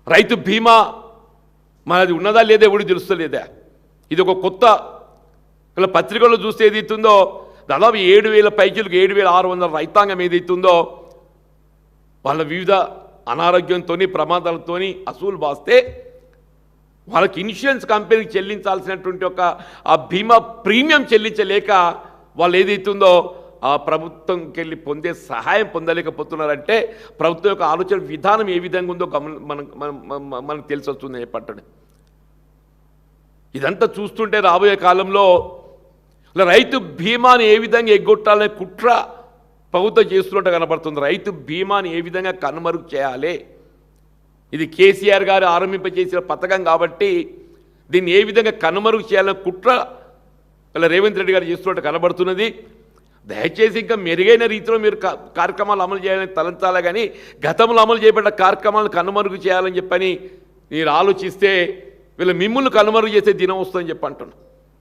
రైతు బీమా మనది ఉన్నదా లేదా ఎవడు తెలుస్తలేదా? ఇది ఒక కొత్త ఇలా పత్రికల్లో చూస్తే ఏదైతుందో దాదాపు 7,000 పైచీలకు 7,600 రైతాంగం ఏదైతుందో వాళ్ళ వివిధ అనారోగ్యంతో ప్రమాదాలతో అసూలు బాస్తే వాళ్ళకి ఇన్సూరెన్స్ కంపెనీకి చెల్లించాల్సినటువంటి ఒక ఆ బీమా ప్రీమియం చెల్లించలేక వాళ్ళు ఏదైతుందో ఆ ప్రభుత్వంకి వెళ్ళి పొందే సహాయం పొందలేకపోతున్నారంటే ప్రభుత్వం యొక్క ఆలోచన విధానం ఏ విధంగా ఉందో మనకు తెలిసి వస్తుంది చెప్పండి. ఇదంతా చూస్తుంటే రాబోయే కాలంలో రైతు బీమాని ఏ విధంగా ఎగ్గొట్టాలనే కుట్ర ప్రభుత్వం చేస్తున్నట్టు కనబడుతుంది. రైతు బీమాని ఏ విధంగా కనుమరుగు చేయాలి, ఇది కేసీఆర్ గారు ఆరంభింపజేసిన పథకం కాబట్టి దీన్ని ఏ విధంగా కనుమరుగు చేయాలనే కుట్ర ఇలా రేవంత్ రెడ్డి గారు చేస్తున్నట్టు కనబడుతున్నది. దయచేసి ఇంకా మెరుగైన రీతిలో మీరు కార్యక్రమాలు అమలు చేయాలని తలంచాలి, కానీ గతంలో అమలు చేయబడ్డ కార్యక్రమాలను కనుమరుగు చేయాలని చెప్పని మీరు ఆలోచిస్తే వీళ్ళు మిమ్మల్ని కనుమరుగు చేసే దినం వస్తుందని చెప్పి అంటున్నాను.